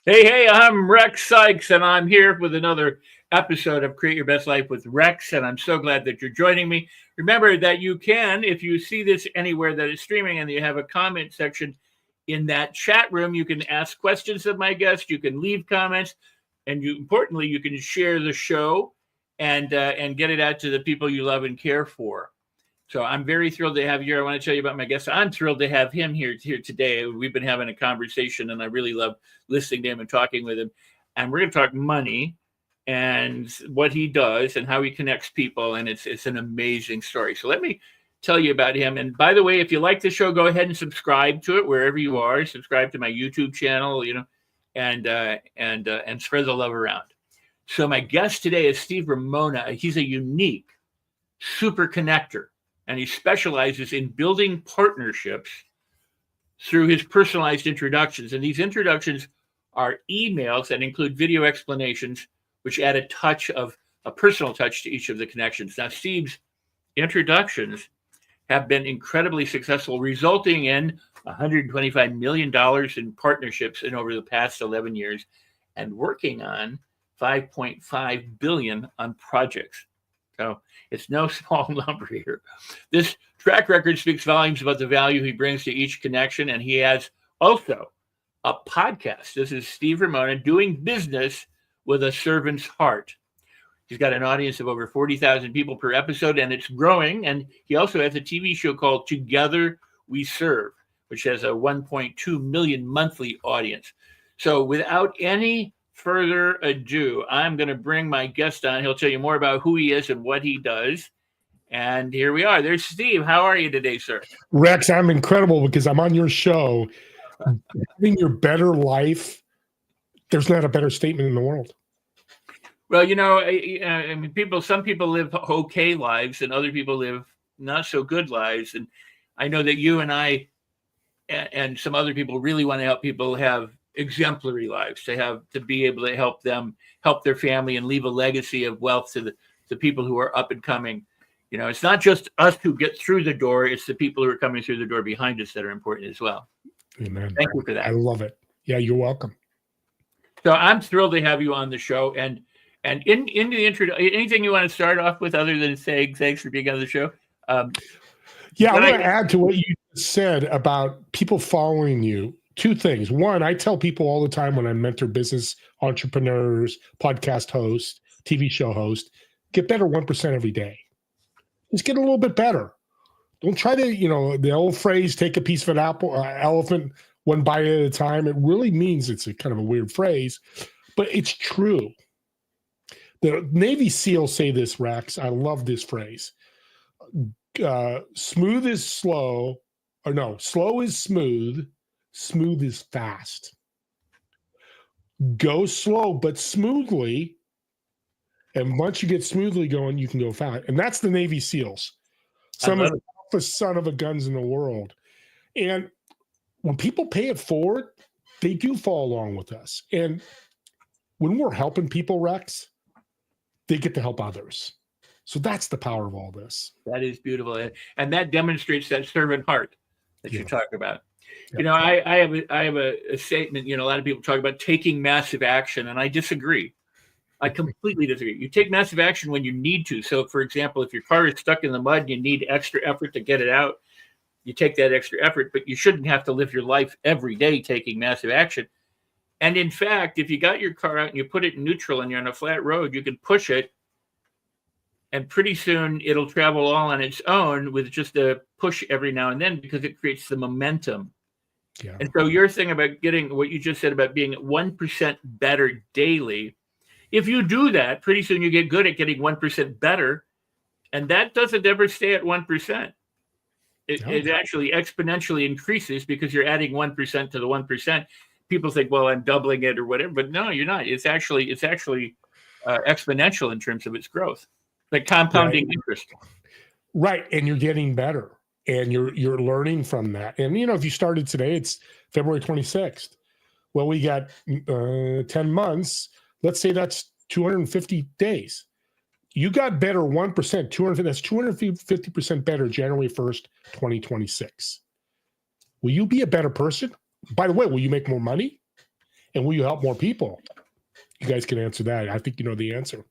Hey, I'm Rex Sykes, and I'm here with another episode of Create Your Best Life with Rex, and I'm so glad that you're joining me. Remember that you can, if you see this anywhere that is streaming and you have a comment section in that chat room, you can ask questions of my guest, you can leave comments, and importantly, you can share the show and get it out to the people you love and care for. So I'm very thrilled to have you here. I want to tell you about my guest. I'm thrilled to have him here today. We've been having a conversation, and I really love listening to him and talking with him. And we're going to talk money and what he does and how he connects people. And it's an amazing story. So let me tell you about him. And by the way, if you like the show, go ahead and subscribe to it wherever you are. Subscribe to my YouTube channel, and spread the love around. So my guest today is Steve Ramona. He's a unique super connector, and he specializes in building partnerships through his personalized introductions. And these introductions are emails that include video explanations, which add a personal touch to each of the connections. Now, Steve's introductions have been incredibly successful, resulting in $125 million in partnerships in over the past 11 years and working on $5.5 billion on projects. So it's no small number here. This track record speaks volumes about the value he brings to each connection. And he has also a podcast. This is Steve Ramona, Doing Business with a Servant's Heart. He's got an audience of over 40,000 people per episode, and it's growing. And he also has a TV show called Together We Serve, which has a 1.2 million monthly audience. So without any further ado, I'm going to bring my guest on. He'll tell you more about who he is and what he does. And here we are. There's Steve. How are you today, sir? Rex, I'm incredible because I'm on your show. Having your better life, there's not a better statement in the world. Well, I mean, some people live okay lives and other people live not so good lives. And I know that you and I and some other people really want to help people have exemplary lives, to be able to help their family and leave a legacy of wealth to the people who are up and coming. It's not just us who get through the door, it's the people who are coming through the door behind us that are important as well. Amen. Thank you for that. I love it. Yeah, you're welcome. So I'm thrilled to have you on the show. And in the intro, anything you want to start off with other than saying thanks for being on the show? I want to add to what you said about people following you. Two things. One, I tell people all the time when I mentor business entrepreneurs, podcast hosts, TV show hosts, get better 1% every day. Just get a little bit better. Don't try to, the old phrase, take a piece of an elephant one bite at a time. It really means, it's a kind of a weird phrase, but it's true. The Navy SEALs say this, Rex. I love this phrase. Smooth is slow, or no, slow is smooth. Smooth is fast. Go slow, but smoothly. And once you get smoothly going, you can go fast. And that's the Navy SEALs. Some of the toughest son of a guns in the world. And when people pay it forward, they do fall along with us. And when we're helping people, Rex, they get to help others. So that's the power of all this. That is beautiful. And that demonstrates that servant heart that you talk about. Yep. I have a statement. A lot of people talk about taking massive action, and I disagree. I completely disagree. You take massive action when you need to. So, for example, if your car is stuck in the mud and you need extra effort to get it out, you take that extra effort, but you shouldn't have to live your life every day taking massive action. And in fact, if you got your car out and you put it in neutral and you're on a flat road, you can push it, and pretty soon it'll travel all on its own with just a push every now and then, because it creates the momentum. Yeah. And so your thing about getting what you just said about being 1% better daily, if you do that, pretty soon you get good at getting 1% better. And that doesn't ever stay at 1%. It actually exponentially increases because you're adding 1% to the 1%. People think, well, I'm doubling it or whatever, but no, you're not. It's actually exponential in terms of its growth, like compounding interest. Right, and you're getting better, and you're learning from that. And if you started today, it's February 26th. Well, we got 10 months. Let's say that's 250 days. You got better 1%, 250. That's 250% better January 1st, 2026. Will you be a better person? By the way, will you make more money? And will you help more people? You guys can answer that. I think you know the answer.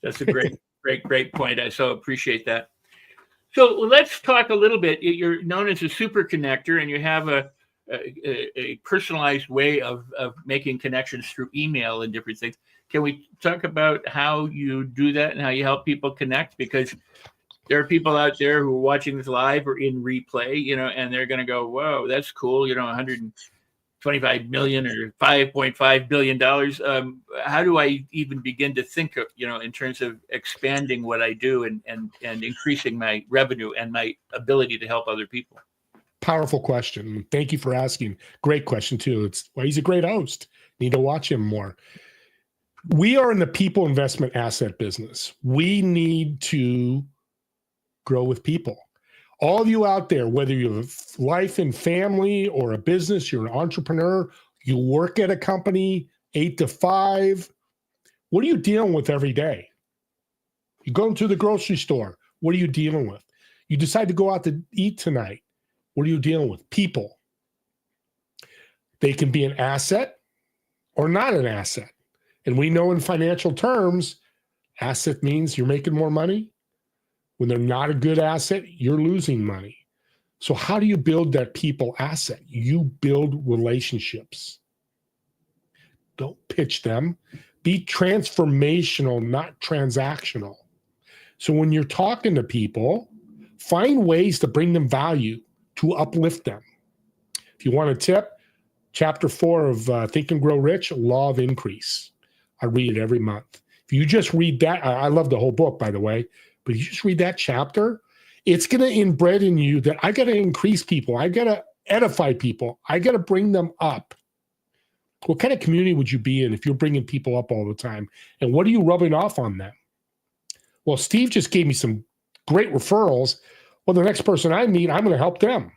That's a great point. I so appreciate that. So let's talk a little bit. You're known as a super connector, and you have a personalized way of making connections through email and different things. Can we talk about how you do that and how you help people connect? Because there are people out there who are watching this live or in replay, and they're going to go, whoa, that's cool. 125 million or $5.5 billion. How do I even begin to think of, in terms of expanding what I do and increasing my revenue and my ability to help other people? Powerful question. Thank you for asking. Great question too. It's why he's a great host. Need to watch him more. We are in the people investment asset business. We need to grow with people. All of you out there, whether you have life and family or a business, you're an entrepreneur, you work at a company 8 to 5, what are you dealing with every day? You go into the grocery store, what are you dealing with? You decide to go out to eat tonight, what are you dealing with? People. They can be an asset or not an asset. And we know in financial terms, asset means you're making more money. When they're not a good asset, you're losing money. So how do you build that people asset? You build relationships. Don't pitch them. Be transformational, not transactional. So when you're talking to people, find ways to bring them value, to uplift them. If you want a tip, chapter 4 of Think and Grow Rich, Law of Increase. I read it every month. If you just read that, I love the whole book, by the way, but you just read that chapter, it's going to inbred in you that I got to increase people. I got to edify people. I got to bring them up. What kind of community would you be in if you're bringing people up all the time? And what are you rubbing off on them? Well, Steve just gave me some great referrals. Well, the next person I meet, I'm going to help them.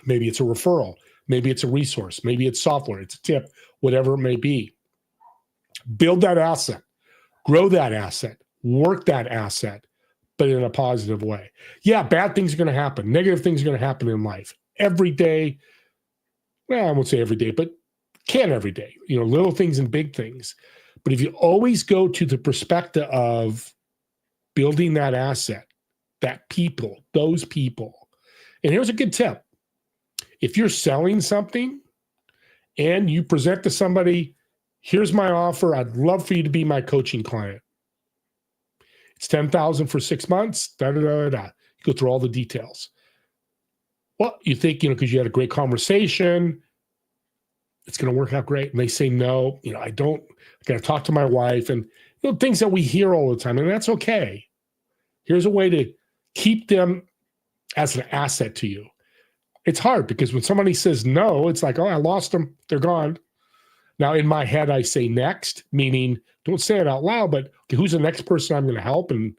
Maybe it's a referral. Maybe it's a resource. Maybe it's software. It's a tip, whatever it may be. Build that asset. Grow that asset. Work that asset, but in a positive way. Yeah, bad things are going to happen. Negative things are going to happen in life. Every day, well, I won't say every day, but can every day. Little things and big things. But if you always go to the perspective of building that asset, that people, those people. And here's a good tip. If you're selling something and you present to somebody, here's my offer. I'd love for you to be my coaching client. It's $10,000 for 6 months. You go through all the details. Well, you think, because you had a great conversation, it's going to work out great. And they say, no, I don't. I got to talk to my wife, and things that we hear all the time, and that's okay. Here's a way to keep them as an asset to you. It's hard because when somebody says no, it's like, oh, I lost them. They're gone. Now, in my head, I say next, meaning don't say it out loud, but okay, who's the next person I'm going to help and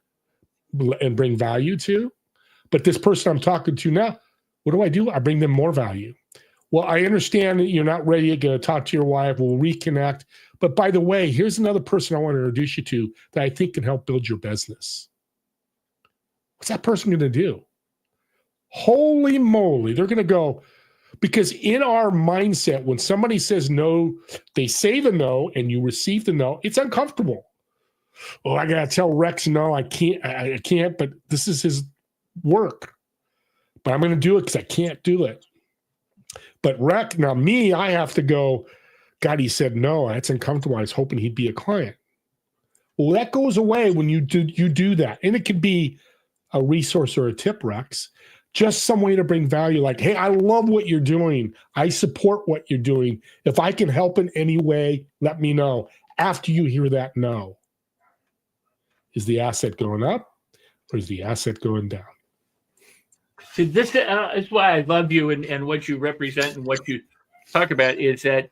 bring value to? But this person I'm talking to now, what do? I bring them more value. Well, I understand that you're not ready to talk to your wife. We'll reconnect. But by the way, here's another person I want to introduce you to that I think can help build your business. What's that person going to do? Holy moly, they're going to go. Because in our mindset, when somebody says no, they say the no and you receive the no, it's uncomfortable. Oh, I got to tell Rex no, I can't, but this is his work. But I'm going to do it because I can't do it. But Rex, now me, I have to go, God, he said no, that's uncomfortable. I was hoping he'd be a client. Well, that goes away when you do that. And it could be a resource or a tip, Rex. Just some way to bring value, like, hey, I love what you're doing. I support what you're doing. If I can help in any way, let me know. After you hear that no, is the asset going up or is the asset going down? So this is why I love you and what you represent and what you talk about is that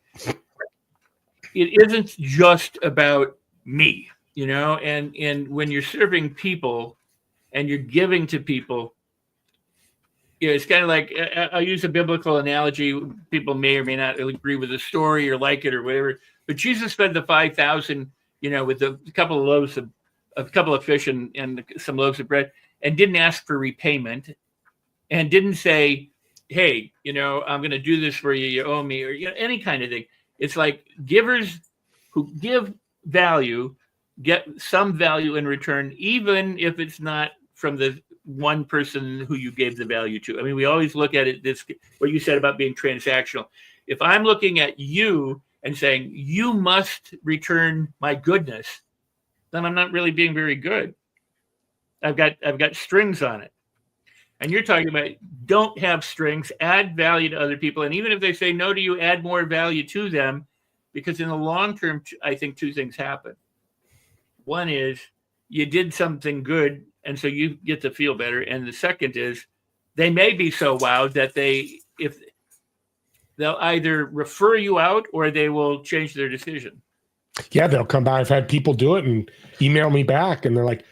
it isn't just about me, and when you're serving people and you're giving to people, it's kind of like, I'll use a biblical analogy. People may or may not agree with the story or like it or whatever, but Jesus fed the 5,000, with a couple of fish and some loaves of bread, and didn't ask for repayment, and didn't say, hey, I'm going to do this for you. You owe me, or any kind of thing. It's like givers who give value get some value in return, even if it's not from the one person who you gave the value to. I mean, we always look at it, what you said about being transactional. If I'm looking at you and saying, you must return my goodness, then I'm not really being very good. I've got strings on it. And you're talking about don't have strings, add value to other people. And even if they say no to you, add more value to them, because in the long term, I think two things happen. One is you did something good, and so you get to feel better. And the second is they may be so wowed that they'll either refer you out or they will change their decision. Yeah, they'll come by. I've had people do it and email me back, and they're like,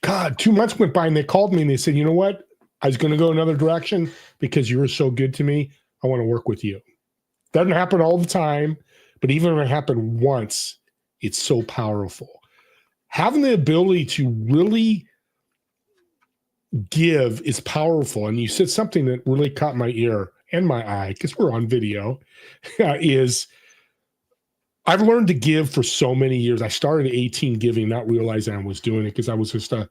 God, 2 months went by, and they called me and they said, you know what? I was going to go another direction because you were so good to me. I want to work with you. Doesn't happen all the time, but even when it happened once, it's so powerful. Having the ability to really give is powerful. And you said something that really caught my ear and my eye, because we're on video, is I've learned to give for so many years. I started at 18 giving, not realizing I was doing it because I was just a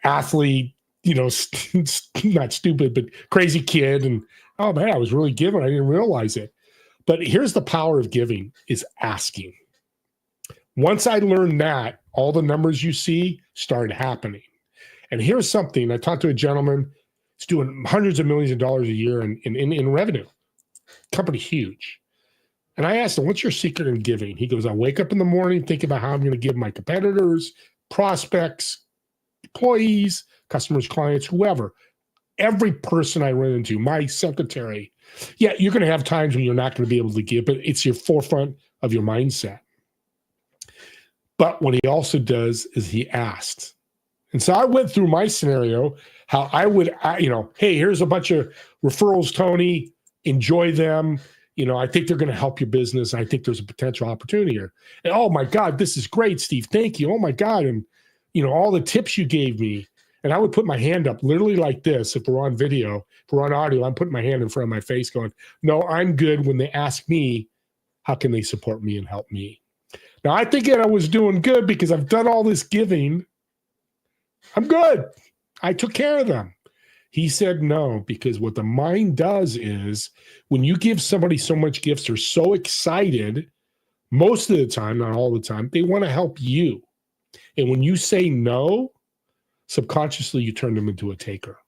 athlete, not stupid, but crazy kid. And, oh man, I was really giving. I didn't realize it. But here's the power of giving is asking. Once I learned that, all the numbers you see started happening. And here's something. I talked to a gentleman. He's doing hundreds of millions of dollars a year in revenue. Company huge. And I asked him, what's your secret in giving? He goes, I wake up in the morning, think about how I'm going to give my competitors, prospects, employees, customers, clients, whoever. Every person I run into, my secretary. Yeah, you're going to have times when you're not going to be able to give, but it's your forefront of your mindset. But what he also does is he asks. And so I went through my scenario, how I would, hey, here's a bunch of referrals, Tony, enjoy them. I think they're going to help your business. I think there's a potential opportunity here. And oh my God, this is great, Steve. Thank you. Oh my God. And, all the tips you gave me. And I would put my hand up literally like this. If we're on video, if we're on audio, I'm putting my hand in front of my face going, no, I'm good. When they ask me, how can they support me and help me? Now, I think I was doing good because I've done all this giving. I'm good. I took care of them. He said no, because what the mind does is when you give somebody so much gifts, they're so excited, most of the time, not all the time, they want to help you. And when you say no, subconsciously you turn them into a taker.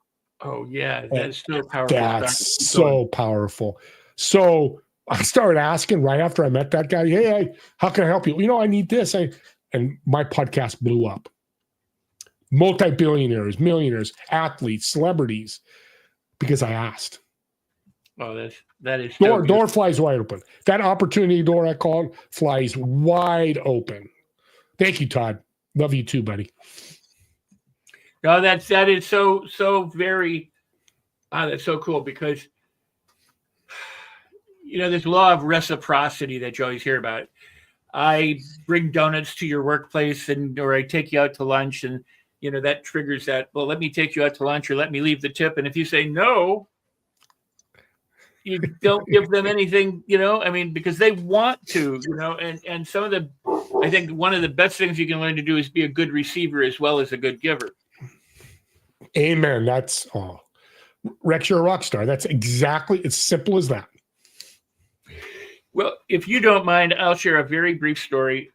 Oh, yeah. That's so powerful. That's so powerful. So I started asking right after I met that guy, hey, how can I help you? I need this. And my podcast blew up. Multi-billionaires, millionaires, athletes, celebrities, because I asked. Oh, that is door flies wide open. That opportunity door I called flies wide open. Thank you, Todd. Love you too, buddy. No, that is so very. That's so cool because this law of reciprocity that you always hear about. I bring donuts to your workplace, or I take you out to lunch, and that triggers that. Well, let me take you out to lunch, or let me leave the tip. And if you say no, you don't give them anything, because they want to, and some of I think one of the best things you can learn to do is be a good receiver as well as a good giver. Amen. That's Rex, you're a rock star. That's exactly as simple as that. Well, if you don't mind, I'll share a very brief story.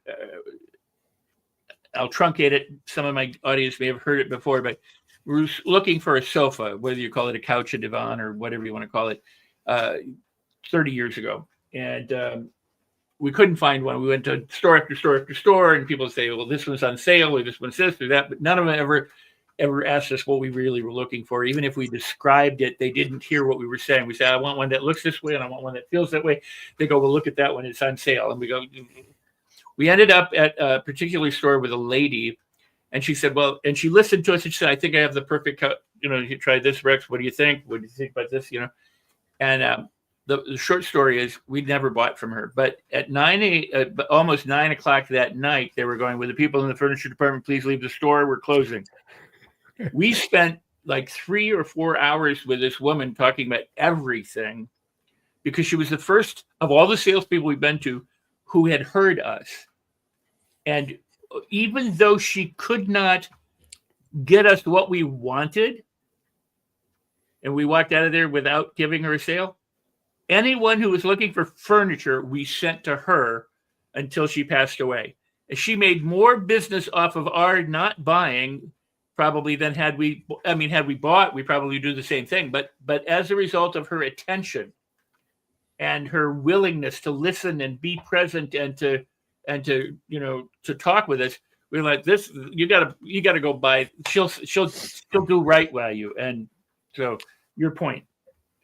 I'll truncate it. Some of my audience may have heard it before, but we were looking for a sofa, whether you call it a couch, a divan, or whatever you want to call it, 30 years ago. And we couldn't find one. We went to store after store after store, and people say, well, this one's on sale, or this one's this or that. But none of them ever asked us what we really were looking for. Even if we described it, they didn't hear what we were saying. We said, I want one that looks this way, and I want one that feels that way. They go, well, look at that one. It's on sale. And we go, we ended up at a particular store with a lady, and she said, well, and she listened to us, and she said, I think I have the perfect cut. You try this, Rex. What do you think? What do you think about this? And the short story is we never bought from her. But at almost 9 o'clock that night, they were going, with the people in the furniture department, please leave the store. We're closing. We spent like 3 or 4 hours with this woman talking about everything, because she was the first of all the salespeople we've been to who had heard us. And even though she could not get us what we wanted, and we walked out of there without giving her a sale, anyone who was looking for furniture, we sent to her until she passed away. And she made more business off of our not buying probably than had we bought, we probably do the same thing. But as a result of her attention and her willingness to listen and be present and to to talk with us, we're like, this, you gotta go buy. She'll do right by you. And so your point,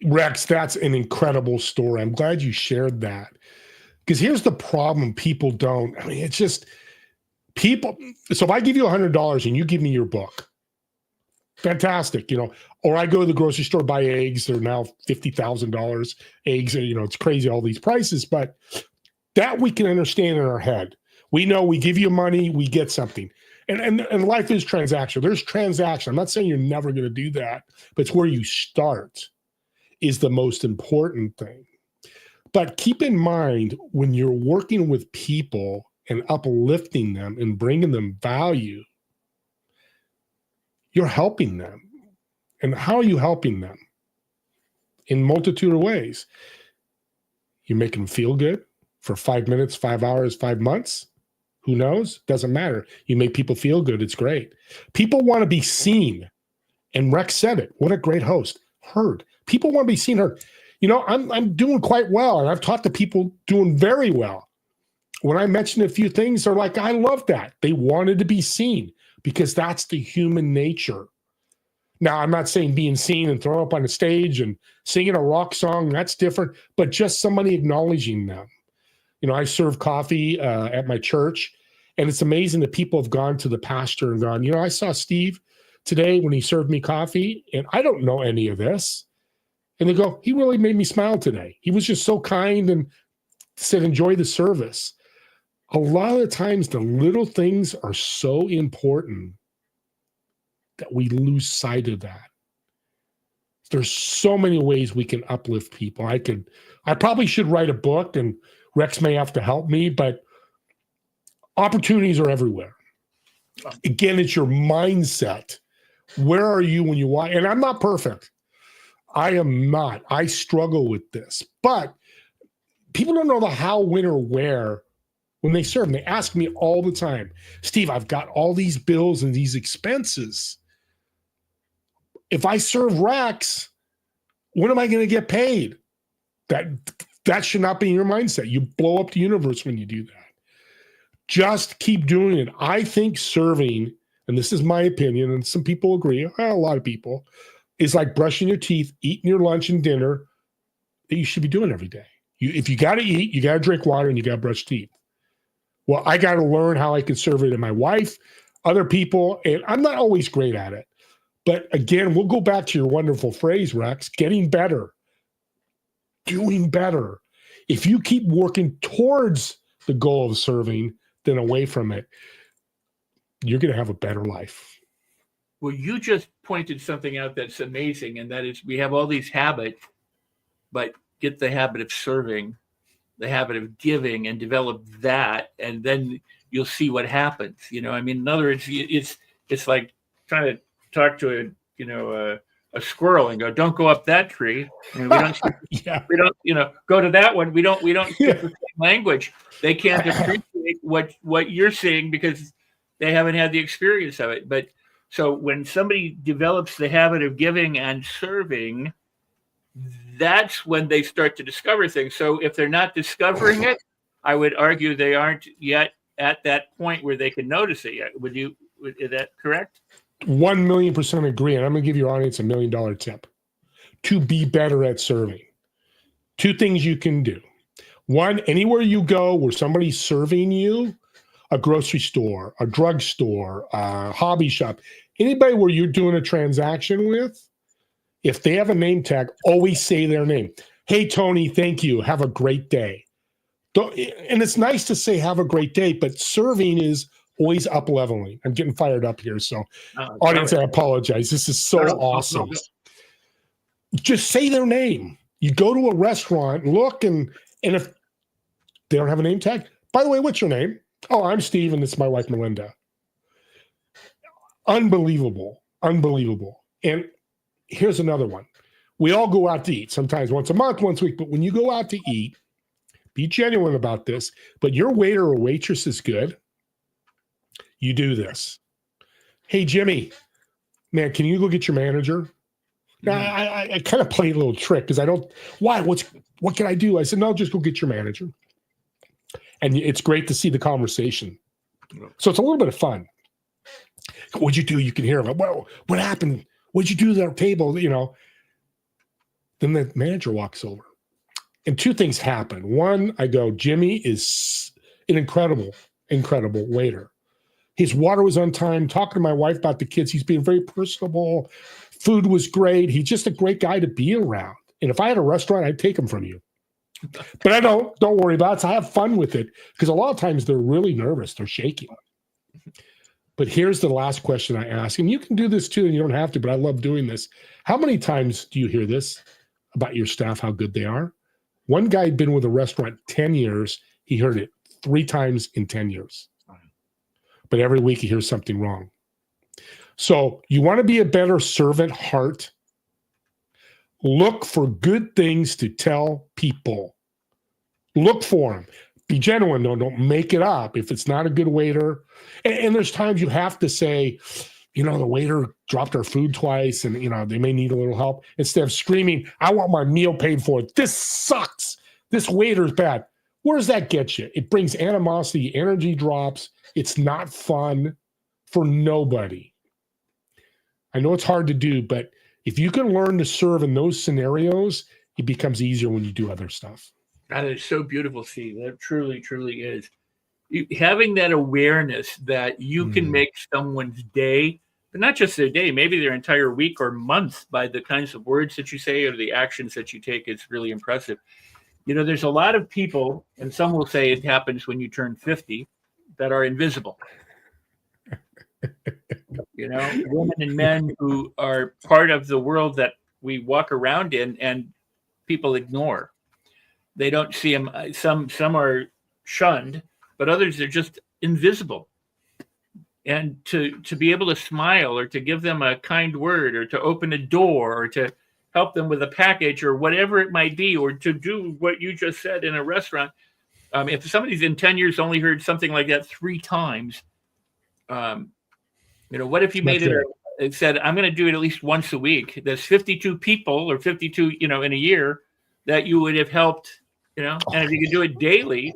Rex, that's an incredible story. I'm glad you shared that, because here's the problem. People don't, I mean, it's just people. So if I give you $100 and you give me your book, fantastic, or I go to the grocery store, buy eggs. They're now $50,000 eggs. It's crazy, all these prices, but that we can understand in our head. We know we give you money, we get something. And life is transaction. There's transaction. I'm not saying you're never going to do that, but it's where you start is the most important thing. But keep in mind, when you're working with people and uplifting them and bringing them value, you're helping them. And how are you helping them? In multitude of ways. You make them feel good for 5 minutes, 5 hours, 5 months. Who knows? Doesn't matter. You make people feel good. It's great. People want to be seen. And Rex said it. What a great host. Heard. People want to be seen, heard. I'm doing quite well. And I've talked to people doing very well. When I mentioned a few things, they're like, I love that. They wanted to be seen because that's the human nature. Now, I'm not saying being seen and thrown up on a stage and singing a rock song, that's different, but just somebody acknowledging them. I serve coffee at my church, and it's amazing that people have gone to the pastor and gone, I saw Steve today when he served me coffee, and I don't know any of this. And they go, he really made me smile today. He was just so kind and said, enjoy the service. A lot of the times, the little things are so important that we lose sight of that. There's so many ways we can uplift people. I probably should write a book, and Rex may have to help me, but opportunities are everywhere. Again, it's your mindset. Where are you when you want? And I'm not perfect. I am not. I struggle with this. But people don't know the how, when, or where when they serve. And they ask me all the time, Steve, I've got all these bills and these expenses. If I serve Rex, when am I going to get paid? That should not be in your mindset. You blow up the universe when you do that. Just keep doing it. I think serving, and this is my opinion, and some people agree, a lot of people, is like brushing your teeth, eating your lunch and dinner that you should be doing every day. If you got to eat, you got to drink water, and you got to brush teeth. Well, I got to learn how I can serve it in my wife, other people, and I'm not always great at it. But again, we'll go back to your wonderful phrase, Rex, getting better. Doing better. If you keep working towards the goal of serving than away from it, you're going to have a better life. Well, you just pointed something out that's amazing, and that is we have all these habits, but get the habit of serving, the habit of giving, and develop that, and then you'll see what happens. In other words, it's like trying to talk to a squirrel and go, don't go up that tree. We don't, we don't, go to that one. We don't speak the same language. They can't appreciate what you're seeing because they haven't had the experience of it. But so when somebody develops the habit of giving and serving, that's when they start to discover things. So if they're not discovering it, I would argue they aren't yet at that point where they can notice it yet. Is that correct? 1,000,000% agree. And I'm going to give your audience $1 million tip to be better at serving. 2 things you can do. 1, anywhere you go where somebody's serving you, a grocery store, a drugstore, a hobby shop, anybody where you're doing a transaction with, if they have a name tag, always say their name. Hey, Tony, thank you. Have a great day. And it's nice to say have a great day, but serving is always up leveling. I'm getting fired up here. So Oh, audience, sorry. I apologize. This is so No, awesome. no. Just say their name. You go to a restaurant, look, and if they don't have a name tag, by the way, what's your name? Oh, I'm Steve, and this is my wife, Melinda. Unbelievable. And here's another one. We all go out to eat, sometimes once a month, once a week, but when you go out to eat, be genuine about this, but your waiter or waitress is good, you do this. Hey, Jimmy, man, can you go get your manager? Now, I kind of play a little trick because I don't, why? What can I do? I said, no, just go get your manager. And it's great to see the conversation. So it's a little bit of fun. What'd you do? You can hear them. Well, what happened? What'd you do to our table? You know, then the manager walks over and two things happen. One, I go, Jimmy is an incredible waiter. His water was on time, talking to my wife about the kids. He's being very personable. Food was great. He's just a great guy to be around. And if I had a restaurant, I'd take him from you. But I don't worry about it. So I have fun with it because a lot of times they're really nervous. They're shaking. But here's the last question I ask, and you can do this too, and you don't have to, but I love doing this. How many times do you hear this about your staff, how good they are? One guy had been with a restaurant 10 years. He heard it 3 times in 10 years. But every week he hears something wrong. So you want to be a better servant heart. Look for good things to tell people. Look for them. Be genuine. Don't make it up. If it's not a good waiter, and there's times you have to say, you know, the waiter dropped our food twice and, you know, they may need a little help. Instead of screaming, I want my meal paid for. This sucks. This waiter's bad. Where does that get you? It brings animosity, energy drops. It's not fun for nobody. I know it's hard to do, but if you can learn to serve in those scenarios, it becomes easier when you do other stuff. That is so beautiful, Steve. That truly, truly is. Having that awareness that you can make someone's day, but not just their day, maybe their entire week or month by the kinds of words that you say or the actions that you take is really impressive. You know, there's a lot of people, and some will say it happens when you turn 50, that are invisible. You know, women and men who are part of the world that we walk around in and people ignore. They don't see them. Some are shunned, but others are just invisible. And to be able to smile or to give them a kind word or to open a door or to help them with a package or whatever it might be, or to do what you just said in a restaurant. If somebody's in 10 years only heard something like that 3 times, you know, what if you made it said, I'm going to do it at least once a week. There's 52 people or 52, you know, in a year that you would have helped, you know, and if you could do it daily.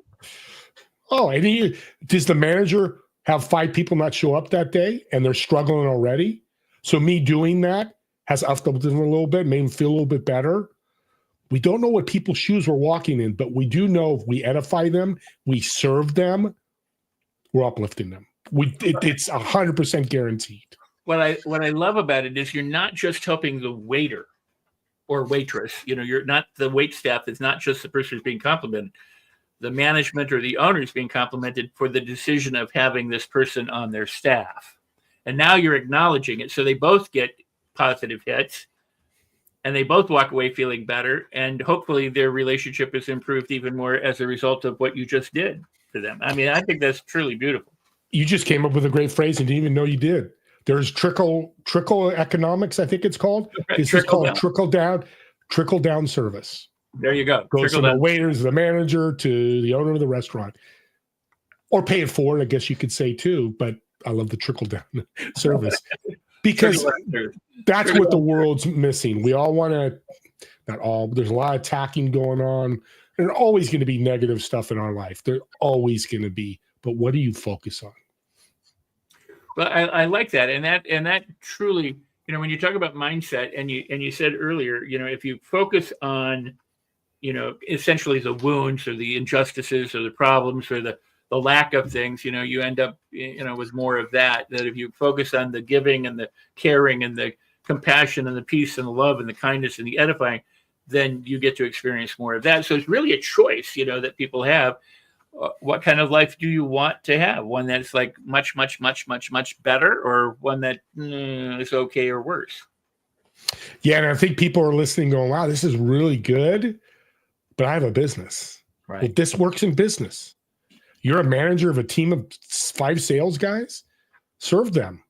Oh, and does the manager have 5 people not show up that day and they're struggling already? So me doing that has upped them a little bit, made them feel a little bit better. We don't know what people's shoes we're walking in, but we do know if we edify them, we serve them, we're uplifting them. It's 100% guaranteed. What I love about it is you're not just helping the waiter or waitress. You know, you're not the wait staff. It's not just the person who's being complimented. The management or the owner is being complimented for the decision of having this person on their staff. And now you're acknowledging it. So they both get positive hits and they both walk away feeling better. And hopefully their relationship is improved even more as a result of what you just did for them. I mean, I think that's truly beautiful. You just came up with a great phrase and didn't even know you did. There's trickle economics, I think it's called. This is called trickle down service. There you go. Goes from the waiters, the manager, to the owner of the restaurant. Or pay it forward, I guess you could say too, but I love the trickle down service. Because that's what the world's missing. We all want to, not all, but there's a lot of attacking going on. There's always going to be negative stuff in our life. There's always going to be. But what do you focus on? Well, I like that. And that truly, you know, when you talk about mindset and you said earlier, you know, if you focus on, you know, essentially the wounds or the injustices or the problems or the lack of things, you know, you end up, you know, with more of that if you focus on the giving and the caring and the compassion and the peace and the love and the kindness and the edifying, then you get to experience more of that. So it's really a choice, you know, that people have. what kind of life do you want to have? One that's like much, much, much, much, much better, or one that is okay or worse? Yeah, and I think people are listening going, wow, this is really good, but I have a business. Right. If this works in business, you're a manager of a team of 5 sales guys, serve them.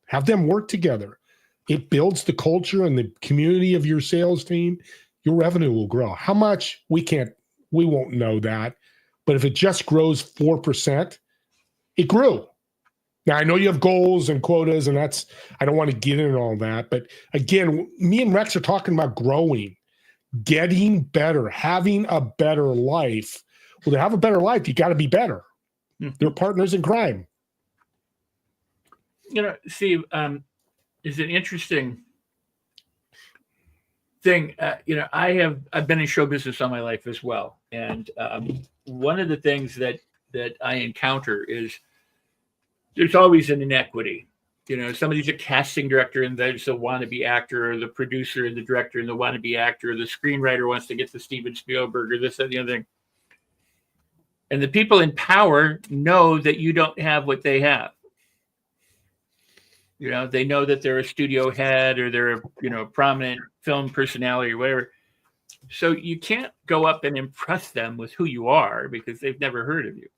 Have them work together. It builds the culture and the community of your sales team. Your revenue will grow. How much? We won't know that. But if it just grows 4%, it grew. Now, I know you have goals and quotas, and I don't want to get into all that. But again, me and Rex are talking about growing, getting better, having a better life. Well, to have a better life, you got to be better. They're partners in crime. Steve, is an interesting thing. I've been in show business all my life as well. And one of the things that I encounter is there's always an inequity. Somebody's a casting director and there's a wannabe actor, or the producer and the director and the wannabe actor, or the screenwriter wants to get to Steven Spielberg, or this, that, the other thing. And the people in power know that you don't have what they have. They know that they're a studio head, or they're a prominent film personality or whatever. So you can't go up and impress them with who you are, because they've never heard of you.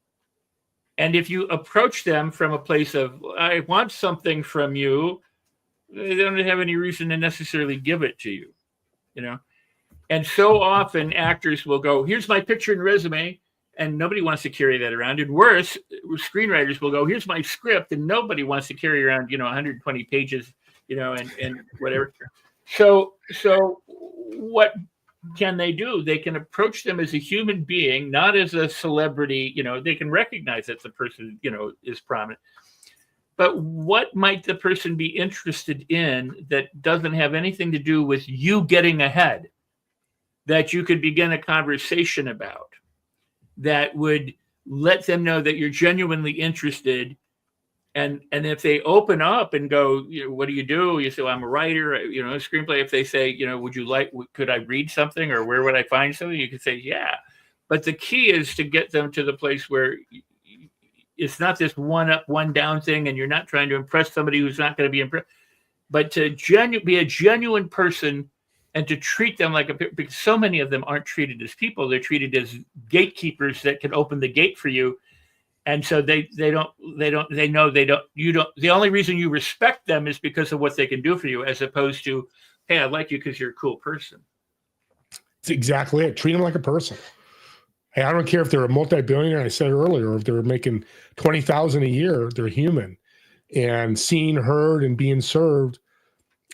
And if you approach them from a place of, I want something from you, they don't have any reason to necessarily give it to you, And so often actors will go, here's my picture and resume, and nobody wants to carry that around. And worse, screenwriters will go, here's my script, and nobody wants to carry around, 120 pages, and whatever. So what can they do? They can approach them as a human being, not as a celebrity. They can recognize that the person, is prominent. But what might the person be interested in that doesn't have anything to do with you getting ahead, that you could begin a conversation about, that would let them know that you're genuinely interested? And if they open up and go, what do? You say, well, I'm a writer, a screenplay. If they say, could I read something, or where would I find something? You could say, yeah. But the key is to get them to the place where it's not this one up, one down thing, and you're not trying to impress somebody who's not going to be impressed, but to be a genuine person, and to treat them because so many of them aren't treated as people. They're treated as gatekeepers that can open the gate for you. And so the only reason you respect them is because of what they can do for you, as opposed to, hey, I like you because you're a cool person. It's exactly it. Treat them like a person. Hey, I don't care if they're a multi-billionaire, I said earlier, or if they're making $20,000 a year, they're human. And seen, heard, and being served,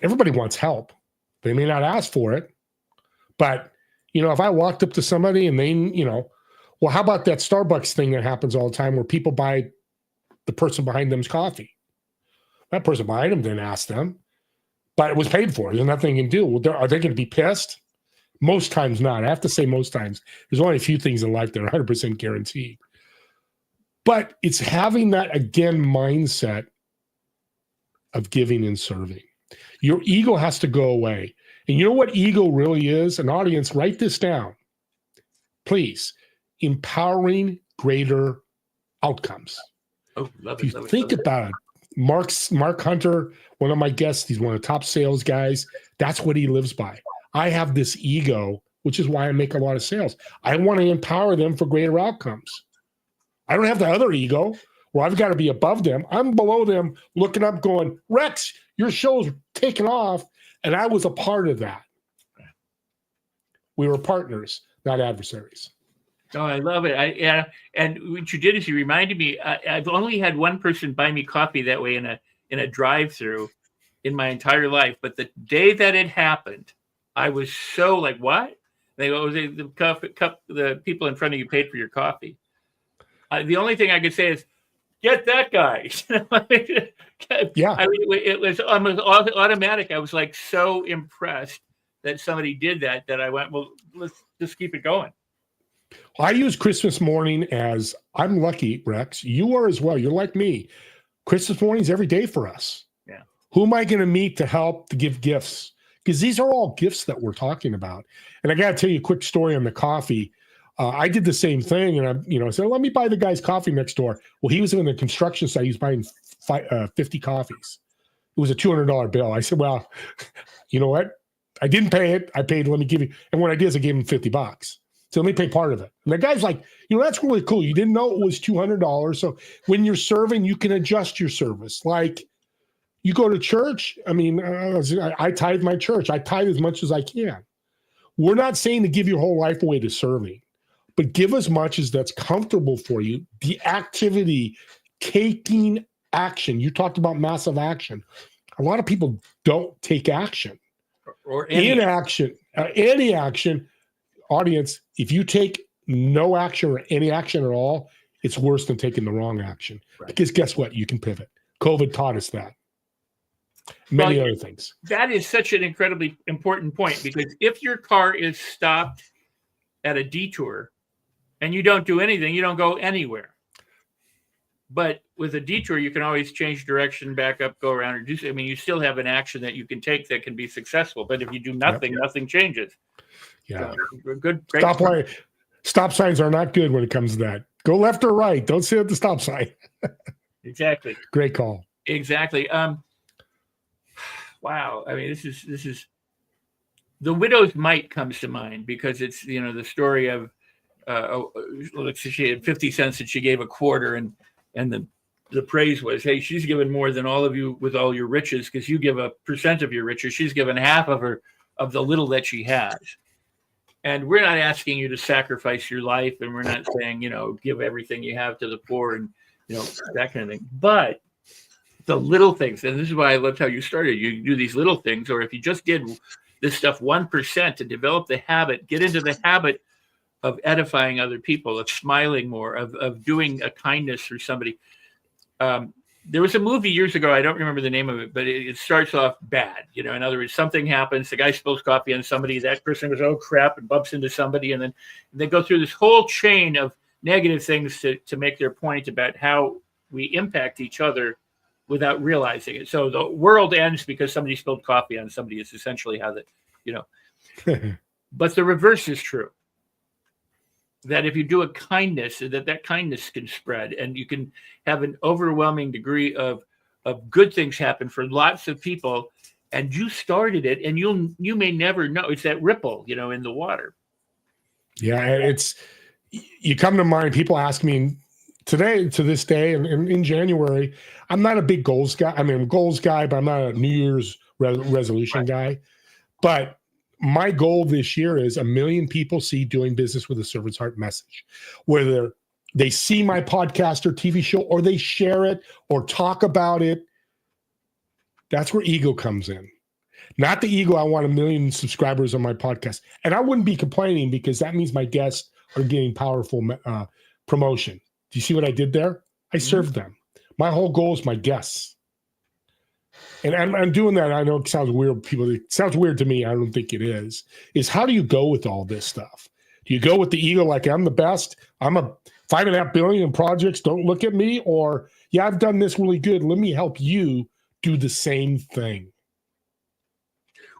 everybody wants help. They may not ask for it. But, if I walked up to somebody and they, well, how about that Starbucks thing that happens all the time where people buy the person behind them's coffee? That person behind them didn't ask them, but it was paid for. There's nothing you can do. Well, are they going to be pissed? Most times not. I have to say most times. There's only a few things in life that are 100% guaranteed. But it's having that, again, mindset of giving and serving. Your ego has to go away. And you know what ego really is? An audience, write this down, please. Empowering greater outcomes. Oh, love it. If you think about it, Mark Hunter, one of my guests, he's one of the top sales guys. That's what he lives by. I have this ego, which is why I make a lot of sales. I want to empower them for greater outcomes. I don't have the other ego where I've got to be above them. I'm below them, looking up, going, Rex, your show's taking off, and I was a part of that. We were partners, not adversaries. Oh, I love it. And what you did is you reminded me. I've only had one person buy me coffee that way in a drive-through in my entire life. But the day that it happened, I was so like, "What?" They go, "The people in front of you paid for your coffee." The only thing I could say is, "Get that guy." Yeah, it was almost automatic. I was like so impressed that somebody did that I went, "Well, let's just keep it going." I use Christmas morning as, I'm lucky, Rex. You are as well. You're like me. Christmas morning's every day for us. Yeah. Who am I going to meet to help, to give gifts? Because these are all gifts that we're talking about. And I got to tell you a quick story on the coffee. I did the same thing, and I said, let me buy the guy's coffee next door. Well, he was in the construction site. He was buying 50 coffees. It was a $200 bill. I said, well, you know what? I didn't pay it. I paid, let me give you. And what I did is I gave him $50. So let me pay part of it. And the guy's like, that's really cool. You didn't know it was $200. So when you're serving, you can adjust your service. Like you go to church. I mean, I tithe my church. I tithe as much as I can. We're not saying to give your whole life away to serving, but give as much as that's comfortable for you. The activity, taking action. You talked about massive action. A lot of people don't take action. Or any action. Any action. Audience, if you take no action or any action at all, it's worse than taking the wrong action. Right. Because guess what? You can pivot. COVID taught us that. Many other things. That is such an incredibly important point, because if your car is stopped at a detour and you don't do anything, you don't go anywhere. But with a detour, you can always change direction, back up, go around, or do. I mean, you still have an action that you can take that can be successful. But if you do nothing, nothing changes. Yeah, so, good. Great. Stop signs are not good when it comes to that. Go left or right. Don't sit at the stop sign. Exactly. Great call. Exactly. Wow. I mean, this is the widow's mite comes to mind, because it's the story of she had 50 cents and she gave a quarter, and the praise was, hey, she's given more than all of you with all your riches, because you give a percent of your riches. She's given half of the little that she has. And we're not asking you to sacrifice your life, and we're not saying, give everything you have to the poor and, that kind of thing. But the little things, and this is why I loved how you started. You do these little things, or if you just did this stuff 1% to develop the habit, get into the habit of edifying other people, of smiling more, of doing a kindness for somebody. There was a movie years ago, I don't remember the name of it, but it starts off bad. In other words, something happens, the guy spills coffee on somebody, that person goes, oh crap, and bumps into somebody, and then they go through this whole chain of negative things to make their point about how we impact each other without realizing it. So the world ends because somebody spilled coffee on somebody is essentially how but the reverse is true. That if you do a kindness, that kindness can spread, and you can have an overwhelming degree of good things happen for lots of people, and you started it, and you may never know. It's that ripple, in the water. Yeah, you come to mind. People ask me today, to this day, and in January, I'm not a big goals guy. I mean, I'm a goals guy, but I'm not a New Year's resolution guy. But my goal this year is 1 million people see Doing Business with a Servant's Heart message, whether they see my podcast or TV show, or they share it or talk about it. That's where ego comes in. Not the ego, I want 1 million subscribers on my podcast. And I wouldn't be complaining, because that means my guests are getting powerful promotion. Do you see what I did there? I served them. My whole goal is my guests. And I'm doing that. I know it sounds weird. It sounds weird to me. I don't think it is. Is how do you go with all this stuff? Do you go with the ego, like I'm the best? I'm a $5.5 billion in projects. Don't look at me. Or, yeah, I've done this really good. Let me help you do the same thing.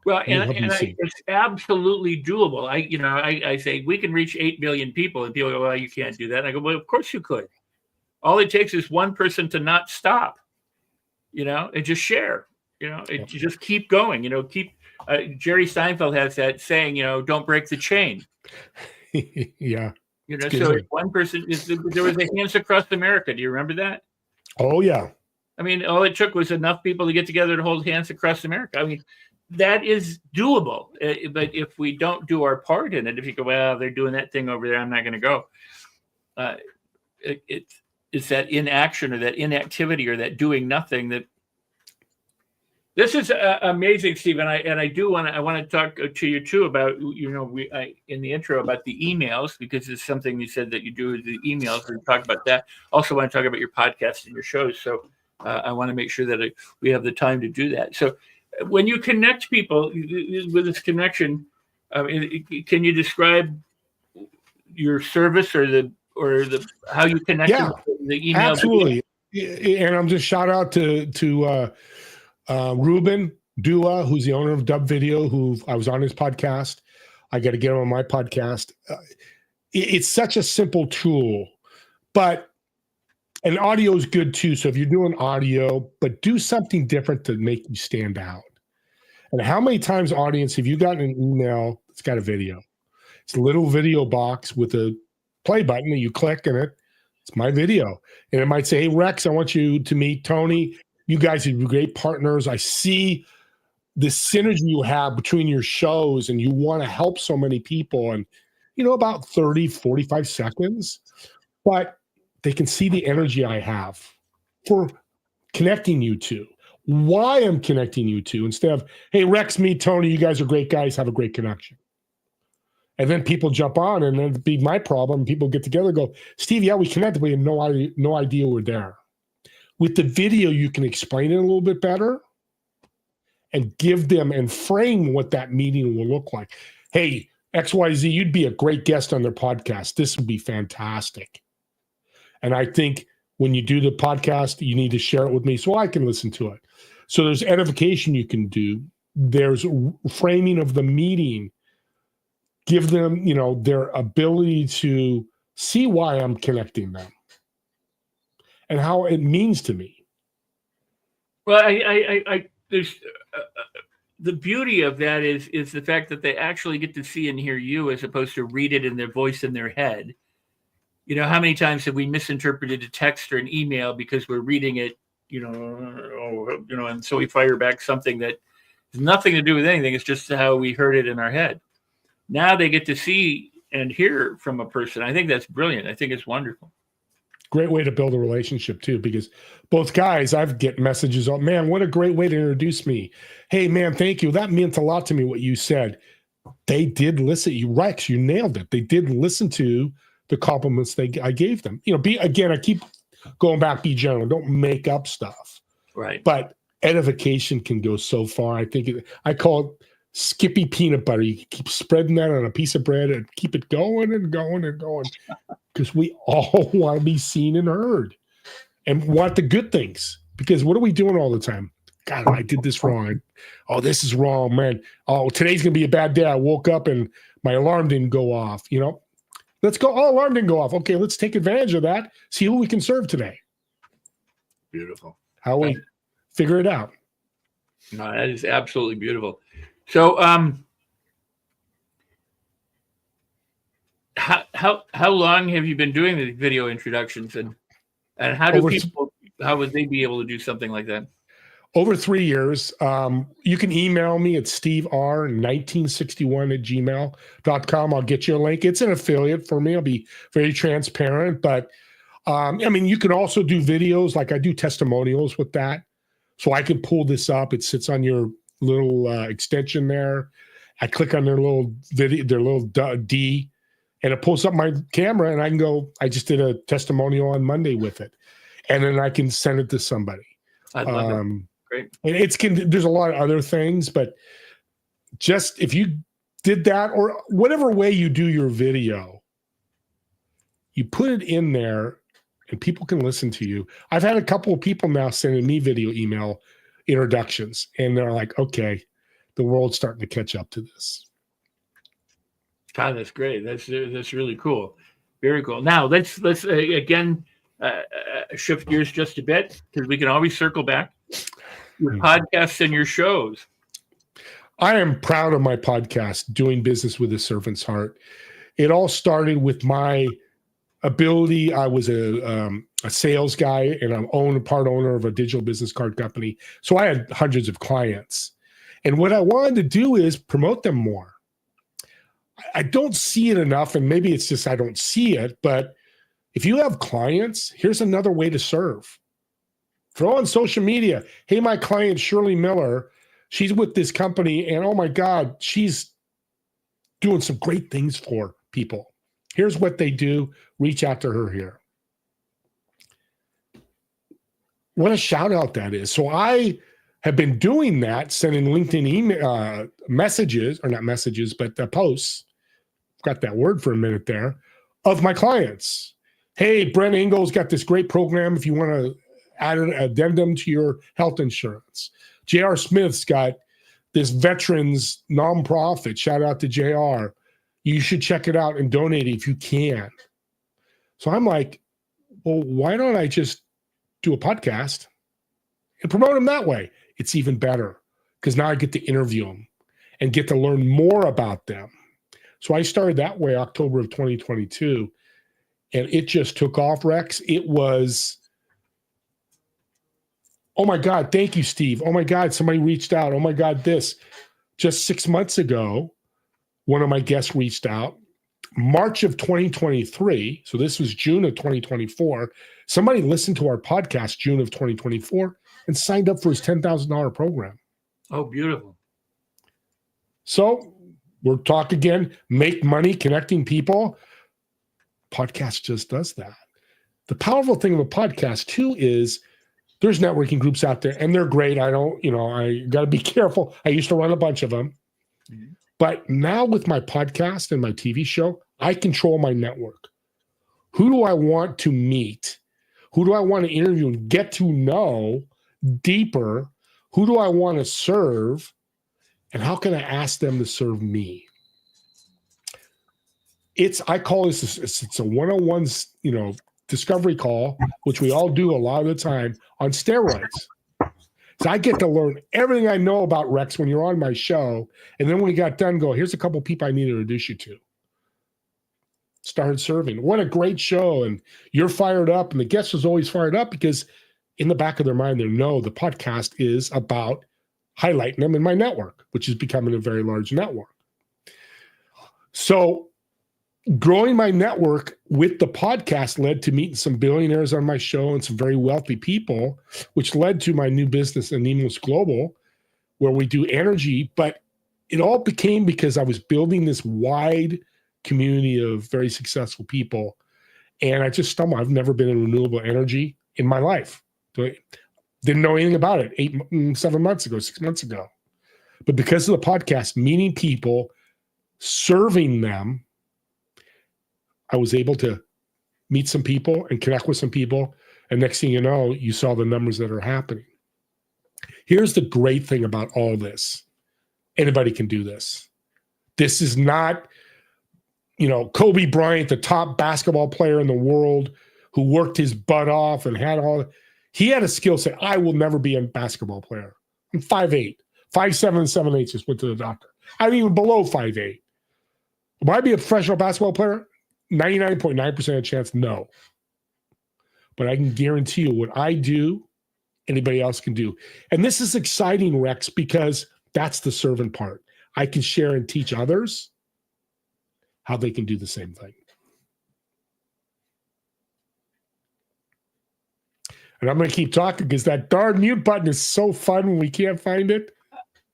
Well, it's absolutely doable. I say we can reach 8 billion people, and people go, well, you can't do that. And I go, well, of course you could. All it takes is one person to not stop, and just share. You just keep going. Jerry Seinfeld has that saying, don't break the chain. Yeah. So if one person there was a Hands Across America. Do you remember that? Oh yeah. I mean, all it took was enough people to get together to hold Hands Across America. I mean, that is doable. But if we don't do our part in it, if you go, well, they're doing that thing over there, I'm not going to go. It's that inaction or that inactivity or that doing nothing that. This is amazing, Steve, and I want to talk to you too about in the intro about the emails, because it's something you said that you do with the emails. We talk about that. Also, want to talk about your podcast and your shows. So I want to make sure that we have the time to do that. So when you connect people with this connection, can you describe your service or the how you connect the email? Absolutely. And I'm just shout out to Ruben Dua, who's the owner of Dub Video, who I was on his podcast. I got to get him on my podcast. it's such a simple tool, but and audio is good too. So if you're doing audio, but do something different to make you stand out. And how many times, audience, have you gotten an email that's got a video? It's a little video box with a play button that you click and it's my video. And it might say, hey, Rex, I want you to meet Tony. You guys are great partners. I see the synergy you have between your shows and you want to help so many people. And, about 30, 45 seconds. But they can see the energy I have for connecting you two. Why I'm connecting you two instead of, hey, Rex, meet Tony. You guys are great guys. Have a great connection. And then people jump on and then it'd be my problem. People get together and go, Steve, yeah, we connected. We had no idea we're there. With the video, you can explain it a little bit better and give them and frame what that meeting will look like. Hey, XYZ, you'd be a great guest on their podcast. This would be fantastic. And I think when you do the podcast, you need to share it with me so I can listen to it. So there's edification you can do. There's framing of the meeting. Give them, their ability to see why I'm connecting them and how it means to me. Well, I there's the beauty of that is the fact that they actually get to see and hear you as opposed to read it in their voice in their head. How many times have we misinterpreted a text or an email because we're reading it, and so we fire back something that has nothing to do with anything. It's just how we heard it in our head. Now they get to see and hear from a person. I think that's brilliant. I think it's wonderful. Great way to build a relationship too, because both guys, I've get messages on, man, what a great way to introduce me. Hey man, thank you. That meant a lot to me, what you said. They did listen. You, Rex, you nailed it. They did listen to the compliments I gave them. I keep going back, be general. Don't make up stuff. Right. But edification can go so far. I call it Skippy peanut butter. You keep spreading that on a piece of bread and keep it going and going and going. Because we all want to be seen and heard and want the good things. Because what are we doing all the time? God, I did this wrong. Oh, this is wrong, man. Oh, today's going to be a bad day. I woke up and my alarm didn't go off. Let's go. Oh, alarm didn't go off. Okay, let's take advantage of that. See who we can serve today. Beautiful. How we figure it out. No, that is absolutely beautiful. So, how long have you been doing the video introductions, and how would they be able to do something like that? Over 3 years. You can email me at stever1961@gmail.com. I'll get you a link. It's an affiliate for me. I'll be very transparent, but you can also do videos. Like I do testimonials with that. So I can pull this up. It sits on your little extension there. I click on their little video, their little D, and it pulls up my camera and I can go, I just did a testimonial on Monday with it. And then I can send it to somebody. I love it. Great. And there's a lot of other things, but just if you did that or whatever way you do your video, you put it in there and people can listen to you. I've had a couple of people now sending me video email introductions and they're like, okay, the world's starting to catch up to this. God, that's great. That's really cool. Very cool. Now let's again shift gears just a bit because we can always circle back. Your podcasts and your shows. I am proud of my podcast, Doing Business with a Servant's Heart. It all started with my ability. I was a sales guy and I'm part owner of a digital business card company. So I had hundreds of clients. And what I wanted to do is promote them more. I don't see it enough, and maybe it's just I don't see it, but if you have clients, here's another way to serve. Throw on social media. Hey, my client, Shirley Miller, she's with this company, and oh my God, she's doing some great things for people. Here's what they do. Reach out to her here. What a shout out that is. So I have been doing that, sending LinkedIn email messages, or not messages, but posts. Got that word for a minute there, of my clients. Hey, Brent Engel's got this great program if you want to add an addendum to your health insurance. J.R. Smith's got this veterans nonprofit. Shout out to J.R. You should check it out and donate if you can. So I'm like, well, why don't I just do a podcast and promote them that way? It's even better because now I get to interview them and get to learn more about them. So I started that way October of 2022, and it just took off, Rex. It was, oh my God, thank you, Steve. Oh my God, somebody reached out. Oh my God, this. Just 6 months ago, one of my guests reached out. March of 2023, so this was June of 2024, somebody listened to our podcast June of 2024 and signed up for his $10,000 program. Oh, beautiful. So we'll talk again, make money, connecting people. Podcast just does that. The powerful thing of a podcast too is there's networking groups out there and they're great. I got to be careful. I used to run a bunch of them. Mm-hmm. But now with my podcast and my TV show, I control my network. Who do I want to meet? Who do I want to interview and get to know deeper? Who do I want to serve? And how can I ask them to serve me? I call this, it's a one-on-one, discovery call, which we all do a lot of the time on steroids. So I get to learn everything I know about Rex when you're on my show. And then when we got done, go, here's a couple people I need to introduce you to. Started serving. What a great show. And you're fired up. And the guest was always fired up because in the back of their mind, they know the podcast is about highlighting them in my network, which is becoming a very large network. So growing my network with the podcast led to meeting some billionaires on my show and some very wealthy people, which led to my new business, Anemos Global, where we do energy. But it all became because I was building this wide community of very successful people. And I just stumbled. I've never been in renewable energy in my life. Didn't know anything about it 6 months ago. But because of the podcast, meeting people, serving them, I was able to meet some people and connect with some people. And next thing you know, you saw the numbers that are happening. Here's the great thing about all this. Anybody can do this. This is not, Kobe Bryant, the top basketball player in the world who worked his butt off and had he had a skill set. I will never be a basketball player. I'm 5'8", 5'7", 7'8", just went to the doctor. I'm even below 5'8". Will I be a professional basketball player? 99.9% chance, no. But I can guarantee you what I do, anybody else can do. And this is exciting, Rex, because that's the servant part. I can share and teach others how they can do the same thing. And I'm going to keep talking because that darn mute button is so fun when we can't find it.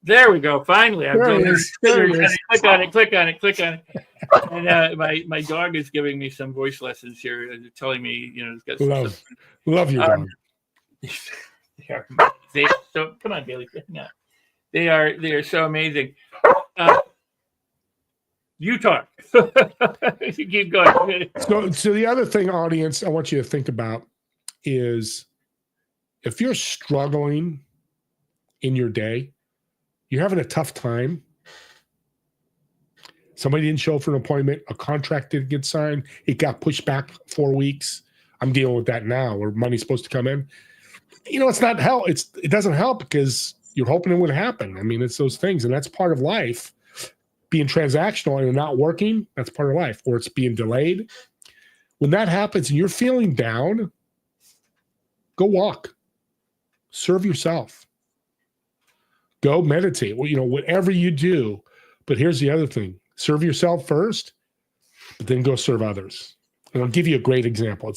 There we go. Finally, There it is. Click on it. And my dog is giving me some voice lessons here, telling me, it's got love your dog. So come on, Bailey. No. They are so amazing. You talk. You keep going. So the other thing, audience, I want you to think about is if you're struggling in your day, you're having a tough time, somebody didn't show up for an appointment, a contract didn't get signed, it got pushed back 4 weeks. I'm dealing with that now where money's supposed to come in. It's not help. It doesn't help because you're hoping it would happen. I mean, it's those things, and that's part of life. Being transactional and not working, that's part of life, or it's being delayed. When that happens and you're feeling down, go walk. Serve yourself. Go meditate. Whatever you do. But here's the other thing. Serve yourself first, but then go serve others. And I'll give you a great example.